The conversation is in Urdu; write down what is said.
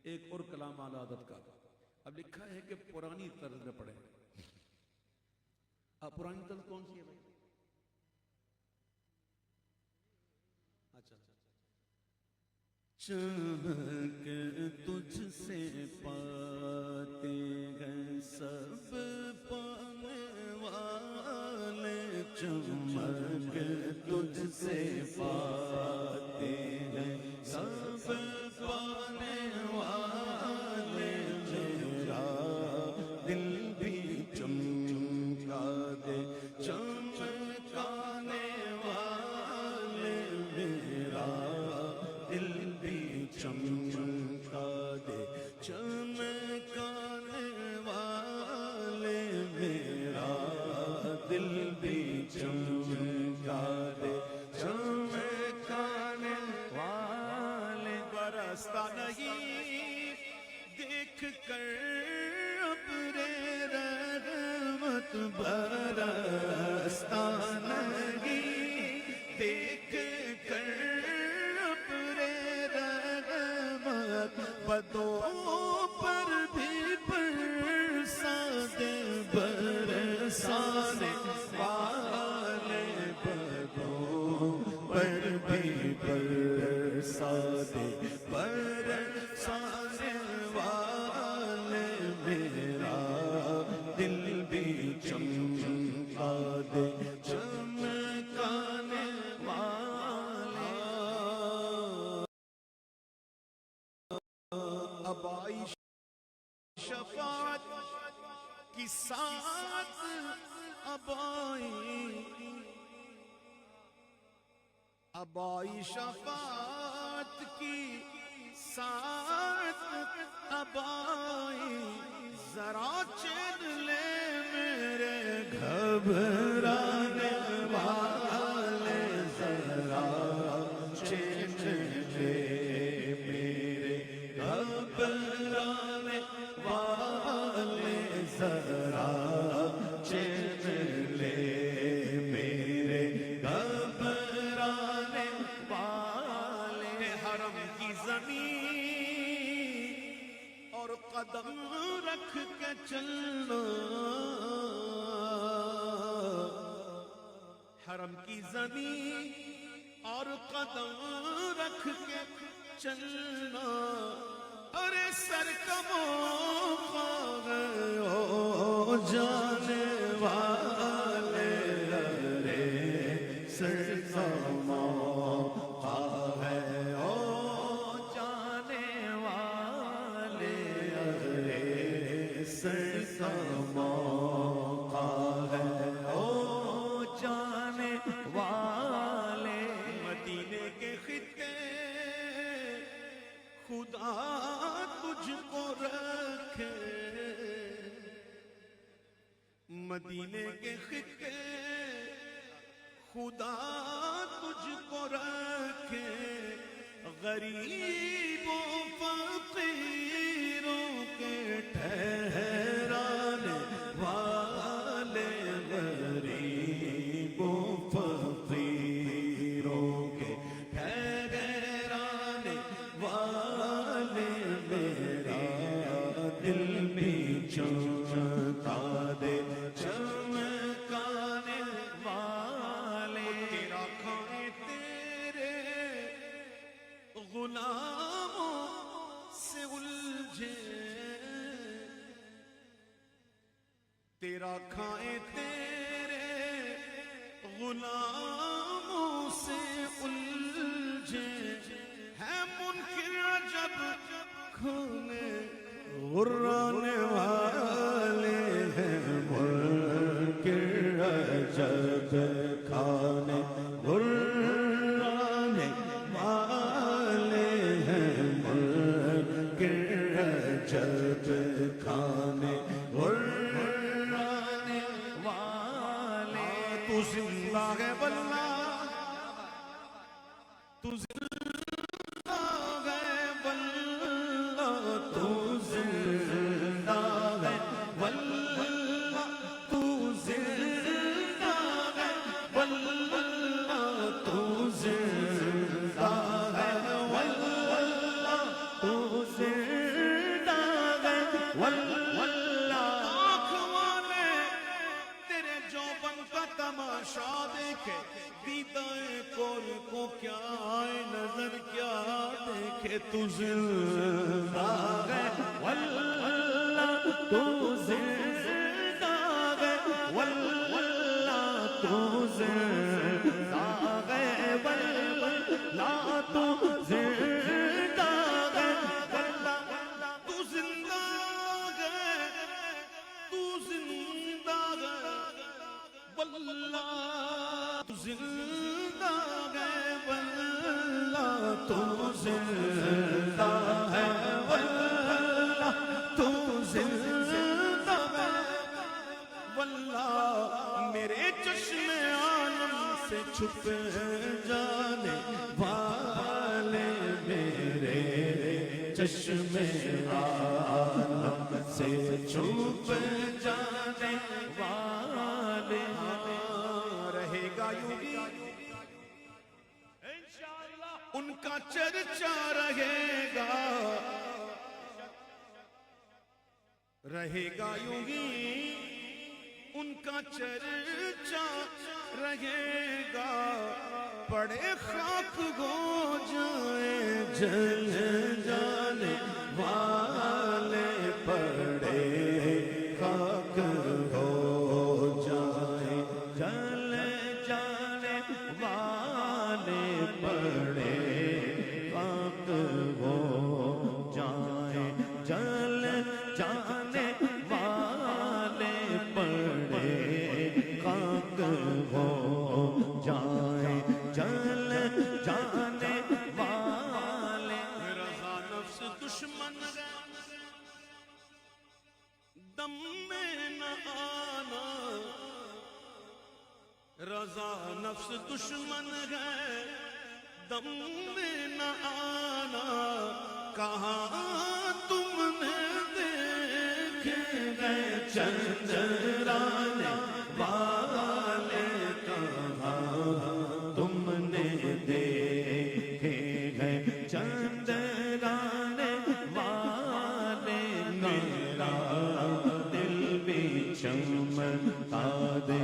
ایک اور کلام اعلی عادت کا. اب لکھا ہے کہ پرانی طرز میں پڑھیں. اب پرانی طرز کون سی ہے بھائی؟ اچھا چمک تجھ سے پاتے ہیں سب پانے والے، چمک تجھ سے پاتے ہیں سب پانے والے، میرا دل بھی چمکا دے چمکانے والے، میرا دل بھی چمکا دے چمکانے والے، میرا دل بھی چمکا دے چمکانے والے. برستا نہیں دیکھ کر ابر رحمت، برستا نہیں دیکھ کر ابر رحمت، بدوں پر بھی برسا دے برسانے والے، بدوں پر بھی برسا دے برسانے والے، میرا دل بھی چمکا دے چمکانے والے. اب آئی شفاعت کی ساتھ، اب آئی شفاعت کی ساتھ، اب آئی ذرا چین لے میرے گھبرانے والے، ذرا چین لے میرے گھبرانے والے، ذرا چین لے میرے گھبرانے والے. حرم کی زمین اور قدم رکھ کے چلنا، حرم کی زمین اور قدم رکھ کے چلنا، ارے سر کا موقع ہے او جانے والے، ارے سر کا موقع ہے او جانے والے، ارے سر کا موقع ہے او جانے والے. مدینے کے خطے خدا تجھ کو رکھے، مدینے کے خطے خدا تجھ کو رکھے، غریبوں فقیروں کے ٹھہرانے والے، غریبوں فقیروں کے ٹھہرانے والے، میرا دل بھی چمکا دے چمکانے والے. تیرا کھائے تیرے غلاموں سے الجھے، تیرا کھائے تیرے غلاموں سے الجھے، ہے منکر عجب کھانے غرانے والے، ہیں منکر عجب کھانے غرانے والے، ہیں منکر عجب کھانے غرانے والے. تو زندہ ہے واللہ، تو زندہ ہے واللہ، تو زندہ ہے واللہ، تو زندہ ہے واللہ، تو زندہ ہے واللہ، تو زندہ تو زندہ ہے واللہ تو زندہ ہے واللہ تو زندہ ہے واللہ تو زندہ ہے واللہ تو زندہ ہے تو زندہ ہے واللہ تو زندہ ہے واللہ تو زندہ ہے واللہ تو زندہ ہے واللہ میرے چشم عالم سے چھپ جانے والے میرے چشم عالم سے چھپ جانے والے رہے گا یوں ہی ان کا چرچا رہے گا یوں ہی ان کا چرچا رہے گا پڑے خاک ہو جائے جل جانے والے پڑے خاک ہو جائے جل جانے والے پڑے خاک ہو جائے جل جانے والے پڑے خاک ہو جائے جل جانے والے رضا نفس دشمن دم میں نہ آنا رضا نفس دشمن ہے دم میں نہ آنا کہاں تم نے دیکھے گئے چندرانے والے کہاں تم نے دیکھے گئے چندرانے والے میرا دل بھی چمکا دے